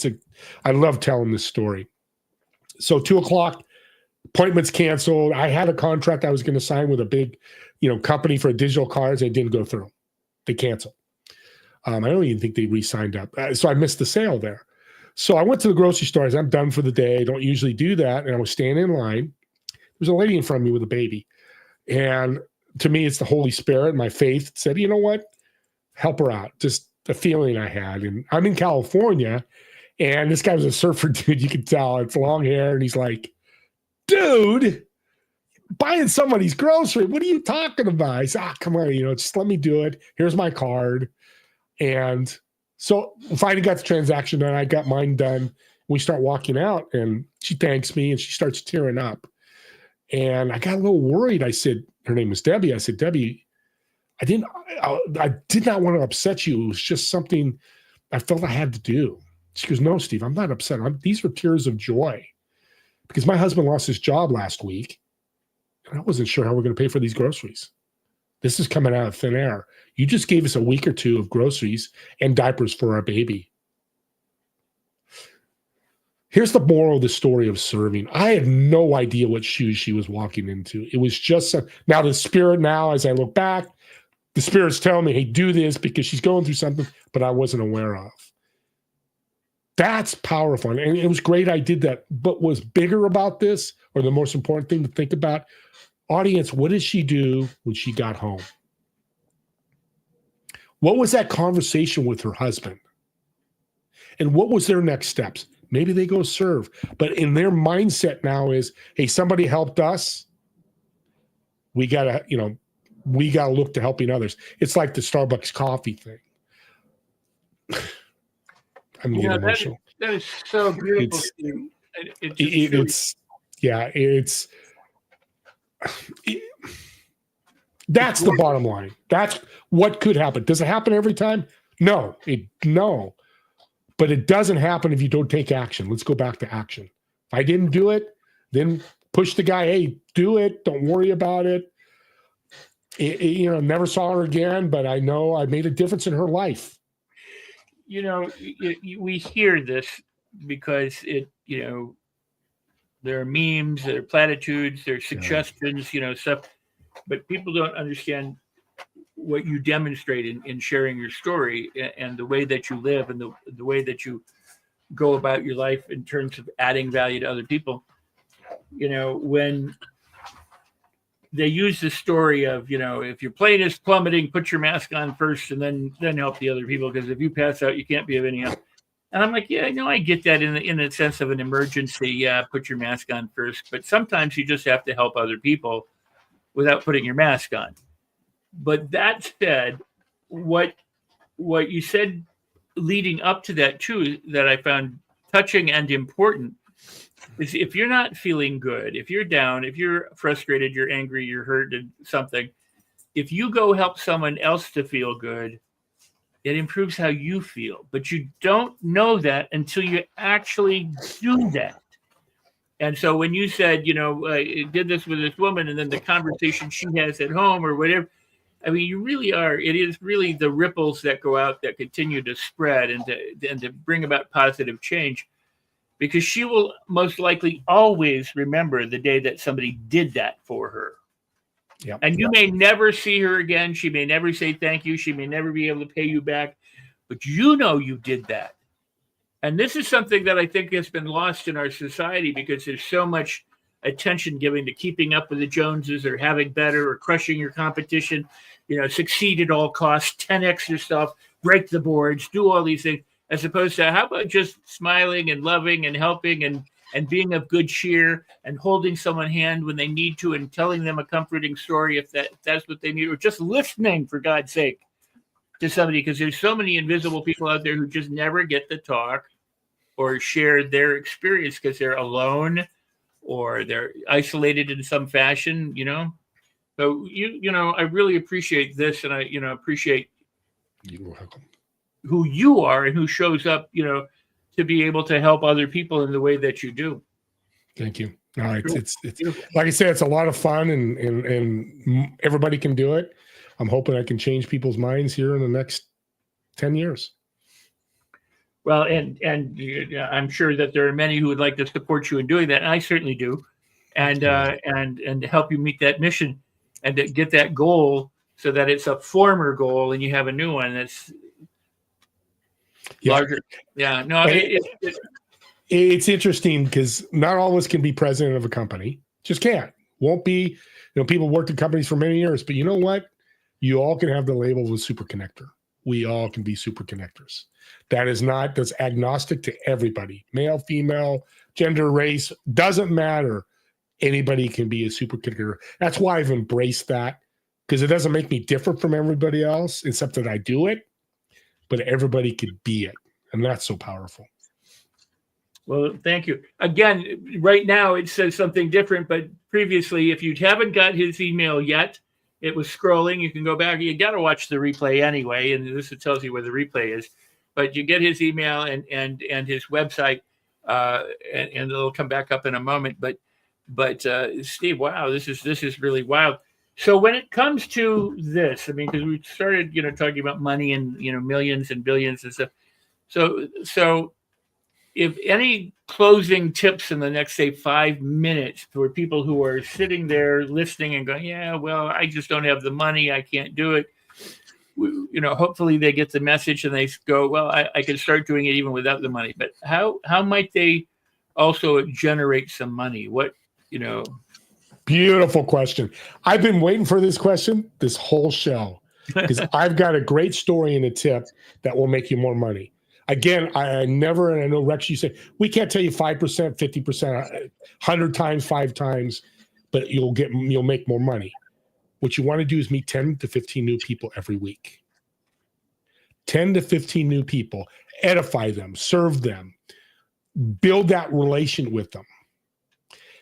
I love telling this story. So 2:00, appointments canceled. I had a contract I was going to sign with a big, company for digital cards. It didn't go through. They canceled. I don't even think they re-signed up. So I missed the sale there. So I went to the grocery store. I'm done for the day. I don't usually do that. And I was standing in line. There's a lady in front of me with a baby. And to me, it's the Holy Spirit. My faith said, you know what? Help her out. Just a feeling I had. And I'm in California. And this guy was a surfer dude. You could tell. It's long hair. And he's like, dude, buying somebody's grocery. What are you talking about? I said, come on, just let me do it. Here's my card. And so finally got the transaction done. I got mine done. We start walking out and she thanks me and she starts tearing up. And I got a little worried. I said, her name was Debbie. I said, Debbie, I did not want to upset you. It was just something I felt I had to do. She goes, no, Steve, I'm not upset. These are tears of joy because my husband lost his job last week and I wasn't sure how we're going to pay for these groceries. This is coming out of thin air. You just gave us a week or two of groceries and diapers for our baby. Here's the moral of the story of serving. I had no idea what shoes she was walking into. It was just now the spirit now, as I look back, the spirit's telling me, hey, do this because she's going through something, but I wasn't aware of. That's powerful. And it was great I did that. But what's bigger about this, or the most important thing to think about, audience, what did she do when she got home? What was that conversation with her husband? And what was their next steps? Maybe they go serve. But in their mindset now is, hey, somebody helped us. We gotta look to helping others. It's like the Starbucks coffee thing. I'm getting emotional. That is so beautiful. That's the bottom line. That's what could happen. Does it happen every time? No. But it doesn't happen if you don't take action. Let's go back to action. If I didn't do it, then push the guy, hey, do it. Don't worry about it. Never saw her again, but I know I made a difference in her life. We hear this because there are memes, there are platitudes, there are suggestions, stuff, but people don't understand what you demonstrate in sharing your story and the way that you live and the way that you go about your life in terms of adding value to other people. When they use the story of, if your plane is plummeting, put your mask on first and then help the other people, because if you pass out, you can't be of any help. And I'm like, yeah, I get that in the sense of an emergency. Yeah, put your mask on first. But sometimes you just have to help other people without putting your mask on. But that said, what you said leading up to that too, that I found touching and important, is if you're not feeling good, if you're down, if you're frustrated, you're angry, you're hurt at something, if you go help someone else to feel good, it improves how you feel. But you don't know that until you actually do that. And so when you said, I did this with this woman and then the conversation she has at home or whatever, I mean, you really are. It is really the ripples that go out that continue to spread and to bring about positive change, because she will most likely always remember the day that somebody did that for her. Yep. And you may never see her again. She may never say thank you. She may never be able to pay you back, but you did that. And this is something that I think has been lost in our society because there's so much attention given to keeping up with the Joneses or having better or crushing your competition, succeed at all costs, 10x yourself, break the boards, do all these things, as opposed to how about just smiling and loving and helping and being of good cheer and holding someone's hand when they need to and telling them a comforting story if that's what they need, or just listening, for God's sake, to somebody, because there's so many invisible people out there who just never get to talk or share their experience because they're alone or they're isolated in some fashion, So, I really appreciate this, and I, appreciate who you are and who shows up, to be able to help other people in the way that you do. Thank you. No, it's like I said, it's a lot of fun and everybody can do it. I'm hoping I can change people's minds here in the next 10 years. Well, and I'm sure that there are many who would like to support you in doing that. And I certainly do. And help you meet that mission and to get that goal so that it's a former goal and you have a new one that's larger. Yeah. No, it's interesting because not all of us can be president of a company. Just can't. Won't be. People worked in companies for many years, but you know what? You all can have the label of a super connector. We all can be super connectors. That's agnostic to everybody. Male, female, gender, race, doesn't matter. Anybody can be a super connector. That's why I've embraced that, because it doesn't make me different from everybody else, except that I do it. but everybody could be it. And that's so powerful. Well, thank you. Again, right now it says something different, but previously, if you haven't got his email yet, it was scrolling. You can go back. You got to watch the replay anyway, and this tells you where the replay is. But you get his email and his website, and it'll come back up in a moment. But Steve, wow, this is really wild. So when it comes to this, I mean, because we started, talking about money and millions and billions and stuff. So if any closing tips in the next, say, 5 minutes for people who are sitting there listening and going, yeah, well, I just don't have the money, I can't do it. Hopefully they get the message and they go, well, I can start doing it even without the money. But how might they also generate some money? What, Beautiful question. I've been waiting for this question this whole show because I've got a great story and a tip that will make you more money. Again, I never, and I know Rex, you say, we can't tell you 5%, 50%, 100 times, 5 times, but you'll make more money. What you want to do is meet 10 to 15 new people every week. 10 to 15 new people, edify them, serve them, build that relation with them.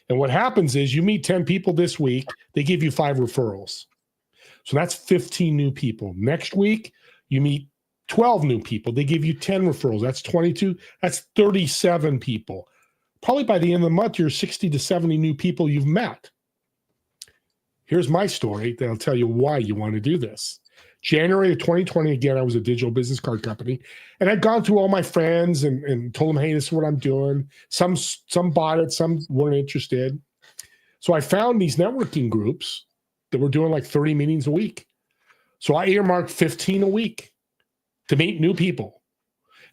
And what happens is you meet 10 people this week, they give you 5 referrals. So that's 15 new people. Next week, you meet 12 new people. They give you 10 referrals. That's 22. That's 37 people. Probably by the end of the month, you're 60 to 70 new people you've met. Here's my story that'll tell you why you want to do this. January of 2020, again, I was a digital business card company. And I'd gone through all my friends and told them, hey, this is what I'm doing. Some bought it, some weren't interested. So I found these networking groups that were doing like 30 meetings a week. So I earmarked 15 a week to meet new people.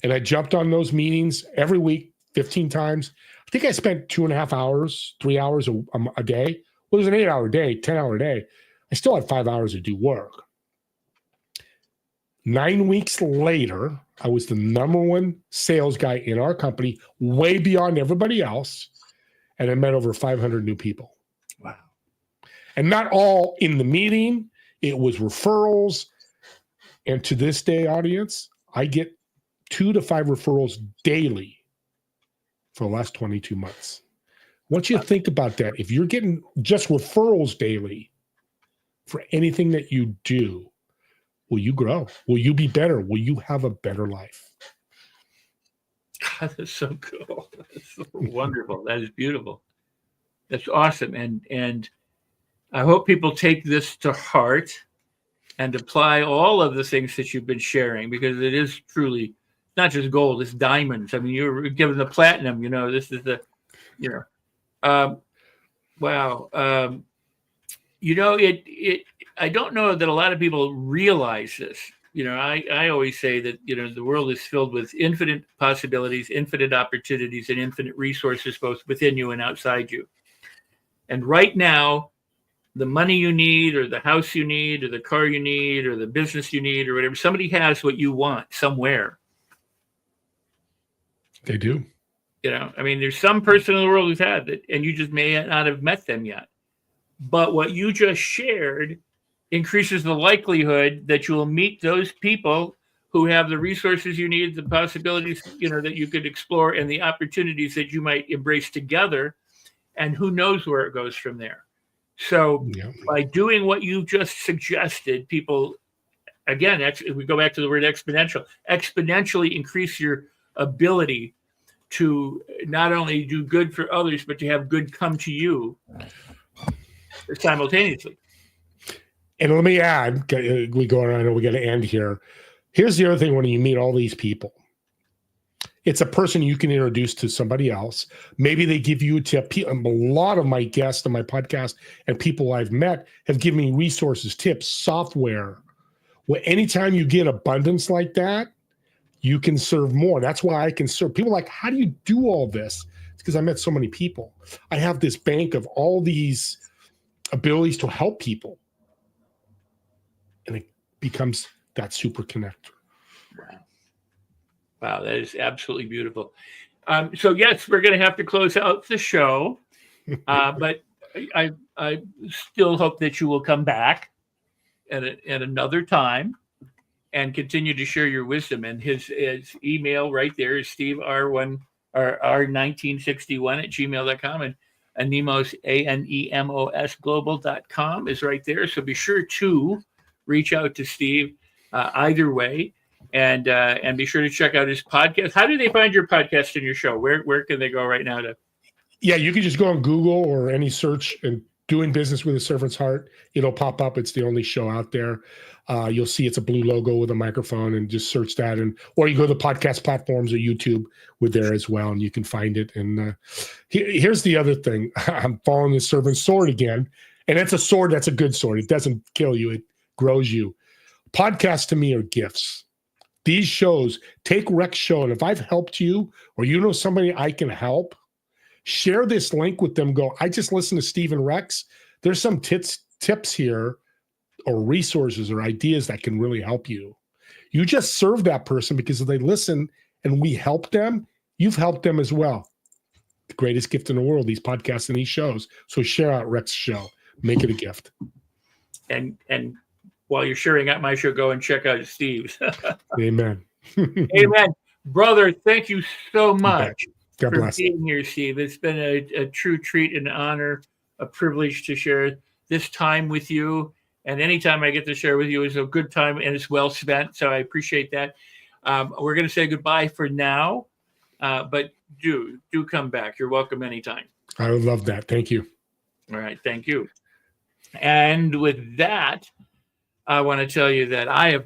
And I jumped on those meetings every week, 15 times. I think I spent 2.5 hours, 3 hours a day. Well, it was an 8-hour day, 10-hour day. I still had 5 hours to do work. 9 weeks later, I was the number one sales guy in our company, way beyond everybody else. And I met over 500 new people. Wow. And not all in the meeting. It was referrals. And to this day, audience, I get 2 to 5 referrals daily for the last 22 months. I want you to think about that. If you're getting just referrals daily for anything that you do, will you grow? Will you be better? Will you have a better life? God, that's so cool. That's so wonderful. That is beautiful. That's awesome. And I hope people take this to heart and apply all of the things that you've been sharing, because it is truly not just gold, it's diamonds. I mean, you're given the platinum, this is the, wow. I don't know that a lot of people realize this. I always say that, the world is filled with infinite possibilities, infinite opportunities, and infinite resources, both within you and outside you. And right now, the money you need, or the house you need, or the car you need, or the business you need, or whatever, somebody has what you want somewhere. They do. There's some person in the world who's had it, and you just may not have met them yet. But what you just shared increases the likelihood that you will meet those people who have the resources you need, the possibilities, that you could explore, and the opportunities that you might embrace together. And who knows where it goes from there. So by doing what you just suggested, people, again, we go back to the word exponentially increase your ability to not only do good for others, but to have good come to you simultaneously. And let me add, we go around, I know we got to end here. Here's the other thing when you meet all these people. It's a person you can introduce to somebody else. Maybe they give you a tip. A lot of my guests on my podcast and people I've met have given me resources, tips, software. Well, anytime you get abundance like that, you can serve more. That's why I can serve. People are like, how do you do all this? It's because I met so many people. I have this bank of all these abilities to help people. And it becomes that super connector. Wow, that is absolutely beautiful. So yes, we're going to have to close out the show, but I still hope that you will come back at another time and continue to share your wisdom. And his email right there is steve.r1961 @gmail.com, and Anemos, ANEMOS global.com is right there. So be sure to reach out to Steve either way, and be sure to check out his podcast. How do they find your podcast and your show? Where can they go right now to? Yeah, you can just go on Google or any search and Doing Business with a Servant's Heart. It'll pop up. It's the only show out there. You'll see it's a blue logo with a microphone, and just search that. Or you go to the podcast platforms or YouTube, we're there as well, and you can find it. And here's the other thing. I'm following the servant's sword again, and it's a sword that's a good sword. It doesn't kill you. It grows you. Podcasts to me are gifts. These shows, take Rex show, and if I've helped you or you know somebody I can help, share this link with them. Go, I just listened to Steve and Rex. There's some tips here or resources or ideas that can really help you. You just serve that person because if they listen and we help them, you've helped them as well. The greatest gift in the world, these podcasts and these shows. So share out Rex's show. Make it a gift. And while you're sharing out my show, go and check out Steve's. Amen. Amen. Brother, thank you so much. God for bless. being here, Steve. It's been a true treat and honor, a privilege to share this time with you. And anytime I get to share with you is a good time and it's well spent. So I appreciate that. We're going to say goodbye for now, but do come back. You're welcome anytime. I would love that. Thank you. All right. Thank you. And with that, I want to tell you that I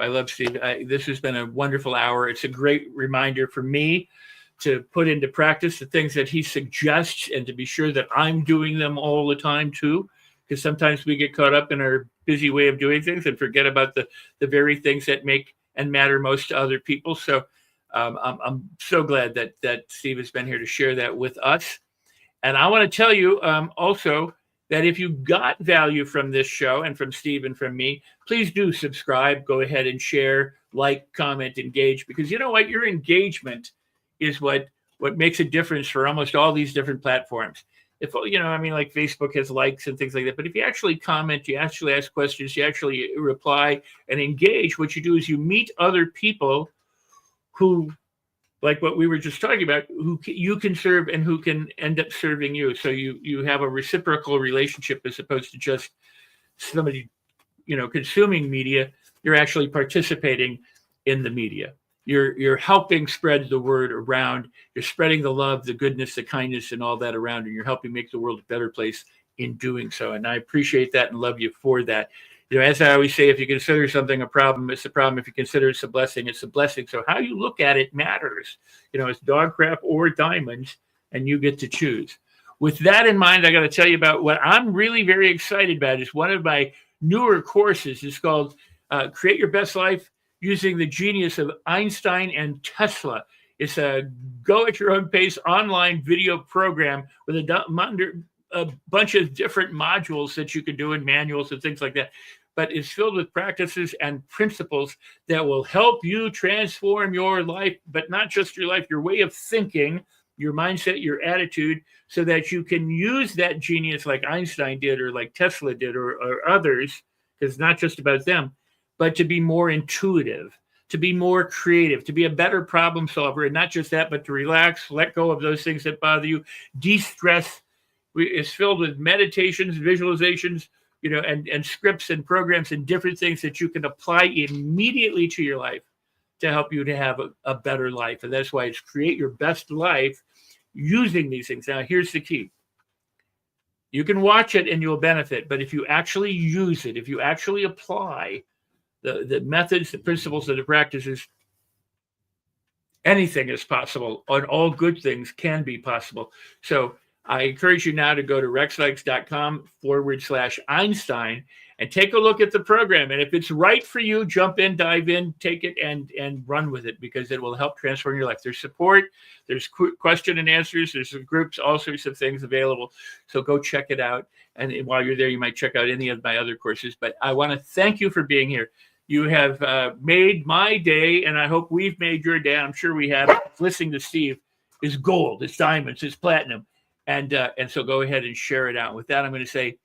love Steve. This has been a wonderful hour. It's a great reminder for me to put into practice the things that he suggests, and to be sure that I'm doing them all the time too, because sometimes we get caught up in our busy way of doing things and forget about the very things that make and matter most to other people. So I'm so glad that Steve has been here to share that with us. And I want to tell you also that if you got value from this show and from Steve and from me, please do subscribe, go ahead and share, like, comment, engage, because you know what? Your engagement is what makes a difference for almost all these different platforms. If, like Facebook has likes and things like that, but if you actually comment, you actually ask questions, you actually reply and engage, what you do is you meet other people who, like what we were just talking about, who you can serve and who can end up serving you. So you have a reciprocal relationship as opposed to just somebody, consuming media. You're actually participating in the media. You're helping spread the word around. You're spreading the love, the goodness, the kindness, and all that around, and you're helping make the world a better place in doing so. And I appreciate that and love you for that. As I always say, if you consider something a problem, it's a problem. If you consider it's a blessing, it's a blessing. So how you look at it matters. It's dog crap or diamonds, and you get to choose. With that in mind, I got to tell you about what I'm really very excited about. Is one of my newer courses. It's called Create Your Best Life Using the Genius of Einstein and Tesla. It's a go-at-your-own-pace online video program with a bunch of different modules that you can do in manuals and things like that. But it's filled with practices and principles that will help you transform your life, but not just your life, your way of thinking, your mindset, your attitude, so that you can use that genius like Einstein did or like Tesla did or others, because it's not just about them, but to be more intuitive, to be more creative, to be a better problem solver. And not just that, but to relax, let go of those things that bother you, de-stress. It's filled with meditations, visualizations, and scripts and programs and different things that you can apply immediately to your life to help you to have a better life. And that's why it's Create Your Best Life using these things. Now, here's the key. You can watch it and you'll benefit, but if you actually use it, if you actually apply the methods, the principles, and the practices, anything is possible, and all good things can be possible. So I encourage you now to go to rexsikes.com/Einstein and take a look at the program. And if it's right for you, jump in, dive in, take it, and run with it, because it will help transform your life. There's support, there's question and answers, there's groups, all sorts of things available. So go check it out. And while you're there, you might check out any of my other courses. But I want to thank you for being here. You have made my day, and I hope we've made your day. I'm sure we have. Listening to Steve is gold. It's diamonds. It's platinum. And so go ahead and share it out. With that, I'm going to say,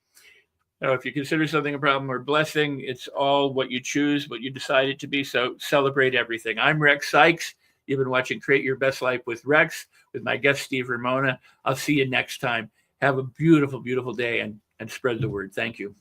If you consider something a problem or blessing, it's all what you choose, what you decide it to be. So celebrate everything. I'm Rex Sykes. You've been watching Create Your Best Life with Rex, with my guest, Steve Ramona. I'll see you next time. Have a beautiful, beautiful day and spread the word. Thank you.